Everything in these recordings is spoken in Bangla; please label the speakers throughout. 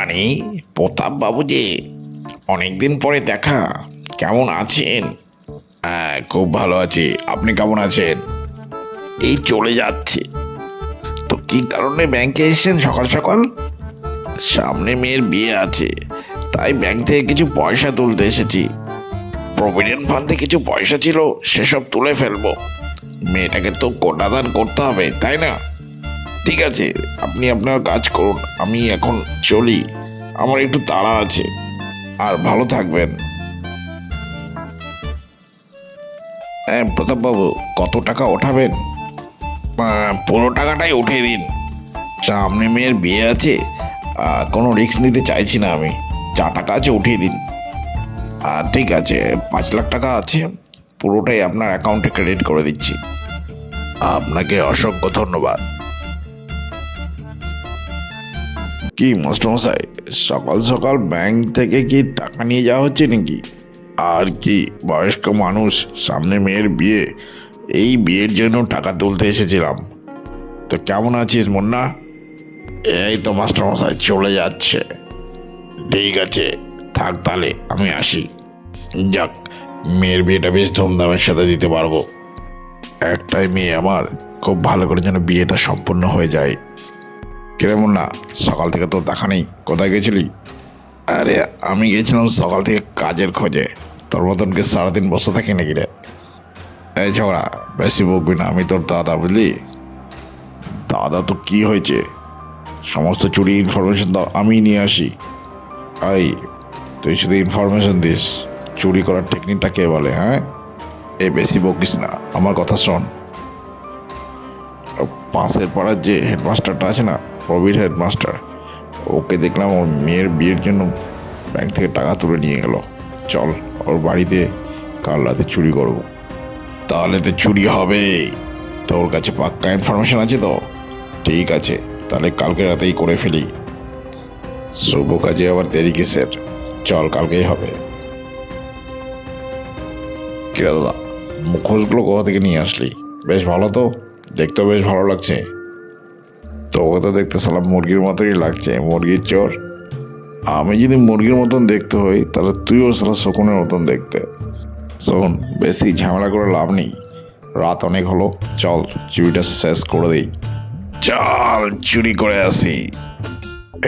Speaker 1: আরে, প্রতাপ বাবু যে, অনেকদিন পরে দেখা। কেমন আছেন? হ্যাঁ, খুব ভালো আছি। আপনি কেমন আছেন? এই চলে যাচ্ছে। তো কি কারণে ব্যাংকে এসেছেন সকাল সকাল? সামনে মেয়ের বিয়ে আছে, তাই ব্যাংক থেকে কিছু পয়সা তুলতে এসেছি। প্রভিডেন্ট ফান্ডে কিছু পয়সা ছিল, সেসব তুলে ফেলবো। মেয়েটাকে তো কন্যাদান করতে হবে, তাই না? ঠিক আছে, আপনি আপনার কাজ করুন, আমি এখন চলি। আমার একটু তাড়া আছে। আর ভালো থাকবেন। হ্যাঁ প্রতাপবাবু, কত টাকা ওঠাবেন? পুরো টাকাটাই উঠিয়ে দিন। সামনে মেয়ের বিয়ে আছে, কোনো রিস্ক নিতে চাইছি না আমি। যা টাকা আছে উঠিয়ে দিন। ঠিক আছে, 5 লাখ টাকা আছে, পুরোটাই আপনার অ্যাকাউন্টে ক্রেডিট করে দিচ্ছি। আপনাকে অসংখ্য ধন্যবাদ। কি মাস্টারমশাই, সকাল সকাল ব্যাংক থেকে কি টাকা নিয়ে যাওয়া হচ্ছে নাকি? আর কি, বয়স্ক মানুষ, সামনে মেয়ের বিয়ে, এই বিয়ের জন্য টাকা তুলতে এসেছিলাম। তো কেমন আছিস মুন্না? এই তো মাস্টারমশাই চলে যাচ্ছে। ঠিক আছে, থাক তাহলে, আমি আসি। যাক, মেয়ের বিয়েটা বেশ ধুমধামের সাথে দিতে পারবো। একটাই মেয়ে আমার, খুব ভালো করে যেন বিয়েটা সম্পূর্ণ হয়ে যায়। কিরে মুন্না, সকাল থেকে তোর দেখা নেই, কোথায় গেছিলি? আরে, আমি গেছিলাম সকাল থেকে কাজের খোঁজে। তোর মতনকে সারাদিন বসে থাকি নাকি রে? এই ঝগড়া, বেশি বকবি না, আমি তোর দাদা, বুঝলি? দাদা তো কি হয়েছে? সমস্ত চুরি ইনফরমেশন তো আমি নিয়ে আসি। এই, তুই শুধু ইনফরমেশন দিস, চুরি করার টেকনিকটা কে বলে? হ্যাঁ, এ বেশি বকিস না, আমার কথা শোন। পাশের পাড়ার যে হেডমাস্টারটা আছে না, প্রবীর হেডমাস্টার, ওকে দেখলাম ওর মেয়ের বিয়ের জন্য ব্যাংক থেকে টাকা তুলে নিয়ে গেল। চল, ওর বাড়িতে কাল রাতে চুরি করবো। তাহলে তো চুরি হবে। তোর কাছে পাক্কা ইনফরমেশন আছে তো? ঠিক আছে, তাহলে কালকে রাতেই করে ফেলি। শুভ কাজে আবার দেরি কিসের? চল, কালকেই হবে। কিরা দাদা, মুখোশগুলো কোথা থেকে নিয়ে আসলি? বেশ ভালো তো, দেখতেও বেশ ভালো লাগছে। তোকে তো দেখতে সালাম মুরগির মতনই লাগছে, মুরগির চোর। আমি যদি মুরগির মতন দেখতে হই, তাহলে তুইও সালা শকুনের মতন দেখতে। শোন, বেশি ঝামেলা করে লাভ নেই, রাত অনেক হলো। চল, চুরিটা শেষ করে দিই। চল, চুরি করে আসি।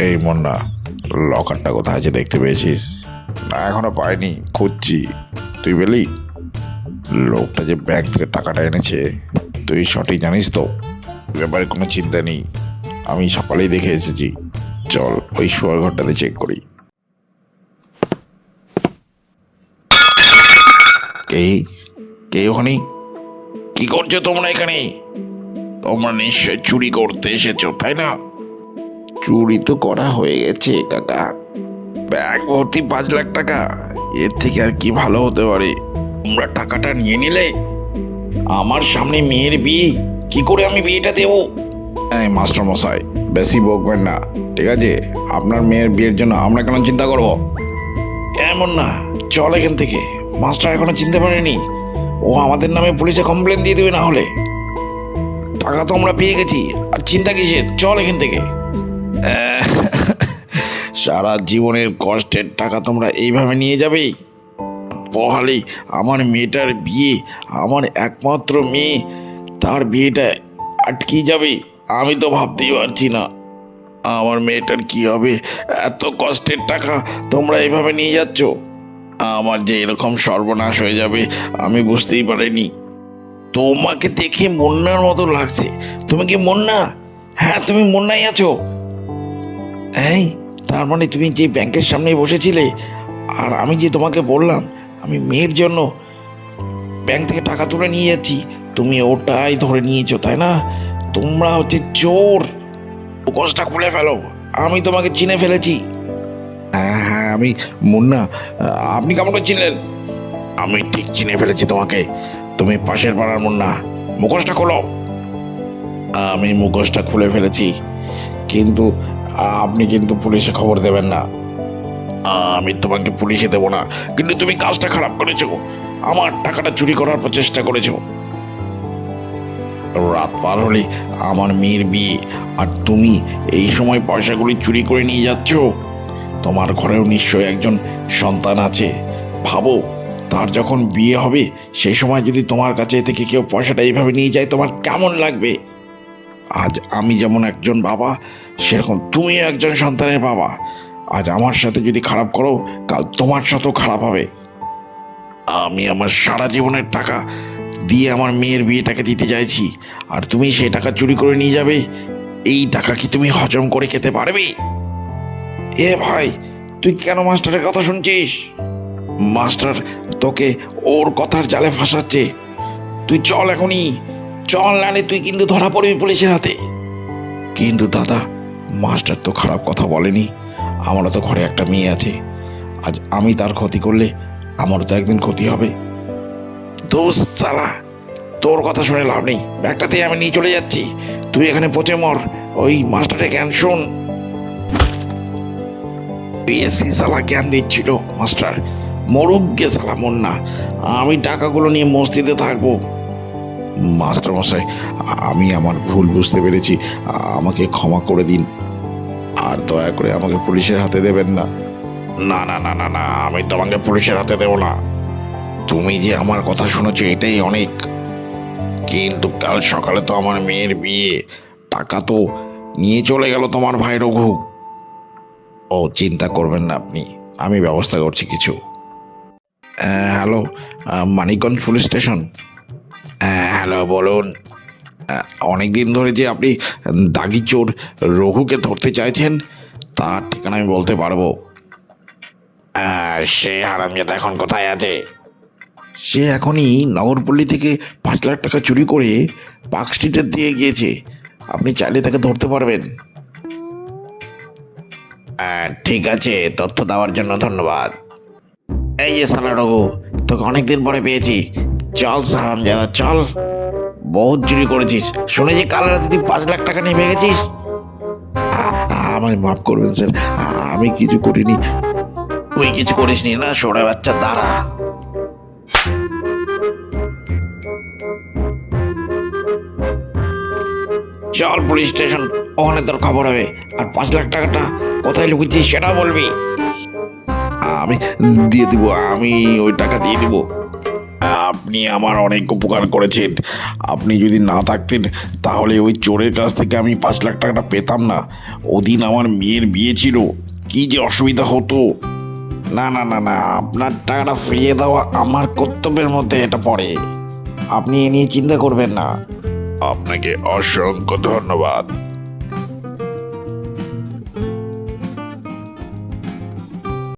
Speaker 1: এই মুন্না, লকারটা কোথায় আছে দেখতে পেয়েছিস? না, এখনো পাইনি, খুঁজছি। তুই পেলি? লোকটা যে ব্যাংক থেকে টাকাটা এনেছে, তুই সঠিক জানিস তো? ব্যাপারে কোনো চিন্তা নেই, আমি সকালেই দেখে এসেছি। চল, ওই শোয়ার ঘরটাতে চেক করি। কে? কে ওখানে? কি করছো তোমরা এখানে? তোমরা নিশ্চয় চুরি করতে এসেছো, তাই না? চুরি তো করা হয়ে গেছে কাকা। ব্যাগ ভর্তি 5 লাখ টাকা, এর থেকে আর কি ভালো হতে পারে? তোমরা টাকাটা নিয়ে নিলে। আমার সামনে মেয়ের বিয়ে, কি করে আমি বিয়েটা দেবো? এই মাস্টার মশাই, বেশি বকবেন না, ঠিক আছে? আপনার মেয়ের বিয়ের জন্য আমরা কেন চিন্তা করবো? এমন না, চল এখান থেকে। মাস্টার এখনো চিনতে পারেনি, ও আমাদের নামে পুলিশে কমপ্লেন দিয়ে দেবে না হলে। টাকা তো আমরা পেয়ে গেছি, আর চিন্তা কিসের? চল এখান থেকে। আহ, সারা জীবনের কষ্টের টাকা তোমরা এইভাবে নিয়ে যাবে? বহালে আমার মেয়েটার বিয়ে, আমার একমাত্র মেয়ে, তার বিয়েটা আটকে যাবে? আমি তো ভাবতেই পারছি না আমার মেয়েটার কি হবে। এত কষ্টের টাকা তোমরা এইভাবে নিয়ে যাচ্ছ, আমার যে এরকম সর্বনাশ হয়ে যাবে আমি বুঝতেই পারিনি। তোমাকে দেখে মুন্নার মতো লাগছে। তুমি কি মুন্না? হ্যাঁ, তুমি মুন্নাই আছো। এই, তার মানে তুমি যে ব্যাংকের সামনে বসেছিলে, আর আমি যে তোমাকে বললাম আমি মেয়ের জন্য ব্যাংক থেকে টাকা তুলে নিয়ে যাচ্ছি, তুমি ওটাই ধরে নিয়েছো, তাই না? তোমরা হচ্ছে চোর। মুখোশটা খুলে ফেলো, আমি তোমাকে চিনে ফেলেছি। হ্যাঁ হ্যাঁ, আমি মুন্না। আপনি কেমন করে চিনলেন? আমি ঠিক চিনে ফেলেছি তোমাকে, তুমি পাশের পাড়ার মুন্না। মুখোশটা খোলো। আমি মুখোশটা খুলে ফেলেছি, কিন্তু আপনি কিন্তু পুলিশে খবর দেবেন না। আমি তোমাকে পুলিশে দেবো না, কিন্তু তুমি কাজটা খারাপ করেছো, আমার টাকাটা চুরি করার প্রচেষ্টা করেছো। রাত পার হলে আমার মেয়ের বিয়ে, আর তুমি এই সময় পয়সাগুলি চুরি করে নিয়ে যাচ্ছ। তোমার ঘরেও নিশ্চয়ই একজন সন্তান আছে। ভাবো, তার যখন বিয়ে হবে সেই সময় যদি তোমার কাছে থেকে কেউ পয়সাটা এইভাবে নিয়ে যায়, তোমার কেমন লাগবে? আজ আমি যেমন একজন বাবা, সেরকম তুমিও একজন সন্তানের বাবা। আজ আমার সাথে যদি খারাপ করো, কাল তোমার সাথেও খারাপ হবে। আমি আমার সারা জীবনের টাকা দিয়ে আমার মেয়ের বিয়েটাকে দিতে চাইছি, আর তুমি সেই টাকা চুরি করে নিয়ে যাবে? এই টাকা কি তুমি হজম করে খেতে পারবে? এ ভাই, তুই কেন মাস্টারের কথা শুনছিস? মাস্টার তোকে ওর কথার জালে ফাঁসাচ্ছে। তুই চল এখনই, চল, নালে তুই কিন্তু ধরা পড়বি পুলিশের হাতে। কিন্তু দাদা, মাস্টার তো খারাপ কথা বলেনি। আমারও তো ঘরে একটা মেয়ে আছে। আজ আমি তার ক্ষতি করলে আমারও তো একদিন ক্ষতি হবে। দোস্ত শালা, তোর কথা শুনে লাভ নেই। ব্যাগটাতে আমি নিয়ে চলে যাচ্ছি, তুই এখানে পচে মর। ওই মাস্টারের জ্ঞান শোন। বিএসসি শালা জ্ঞান দিচ্ছিল। মাস্টার মরুক গে শালা, মন না। আমি টাকাগুলো নিয়ে মস্তিতে থাকবো। মাস্টার মশাই, আমি আমার ভুল বুঝতে পেরেছি, আমাকে ক্ষমা করে দিন। আর দয়া করে আমাকে পুলিশের হাতে দেবেন না। না না না না না, আমি তোমাকে পুলিশের হাতে দেব না। তুমি যে আমার কথা শুনেছো এটাই অনেক। কিন্তু কাল সকালে তো আমার মেয়ের বিয়ে, টাকা তো নিয়ে চলে গেল তোমার ভাই রঘু। ও চিন্তা করবেন না আপনি, আমি ব্যবস্থা করছি কিছু। Hello, Manikganj police station. Hello, বলুন। অনেক দিন ধরে যে আপনি দাগি চোর রঘুকে ধরতে চাইছেন, তার ঠিকানা আমি বলতে পারবো। সে হারামজাদা এখন কোথায় আছে? সে এখনই নগরপল্লী থেকে 5 লাখ টাকা চুরি করে পার্ক স্ট্রিটে দিয়ে গিয়েছে। আপনি চাইলে তাকে ধরতে পারবেন। ঠিক আছে, তথ্য দেওয়ার জন্য ধন্যবাদ। এই যে সালা রঘু, তোকে অনেকদিন পরে পেয়েছি। চল হারামজাদা চল, বহুত চুরি করেছিস। শুনেছি কাল রাতে তুই 5 লাখ টাকা নিয়ে ভেঙেছিস। আমায় মাফ করবেন স্যার, আমি কিছু করিনি। তুই কিছু করিসনি না, সরে বাচ্চা, দাঁড়া। চল পুলিশ স্টেশন, ওখানে তোর খবর হবে। আর 5 লাখ টাকাটা কোথায় লুকিয়েছিস সেটা বলবি। আমি দিয়ে দিব, আমি ওই টাকা দিয়ে দিব। আপনি আমার অনেক উপকার করেছেন। আপনি যদি না থাকতেন তাহলে ওই চোরের কাছ থেকে আমি 5 লাখ টাকাটা পেতাম না। ওদিন আমার মেয়ের বিয়ে ছিল, কি যে অসুবিধা হতো। না না না না, আপনার টাকাটা ফিরিয়ে দেওয়া আমার কর্তব্যের মধ্যে এটা পড়ে। আপনি এ নিয়ে চিন্তা করবেন না। আপনাকে অসংখ্য ধন্যবাদ।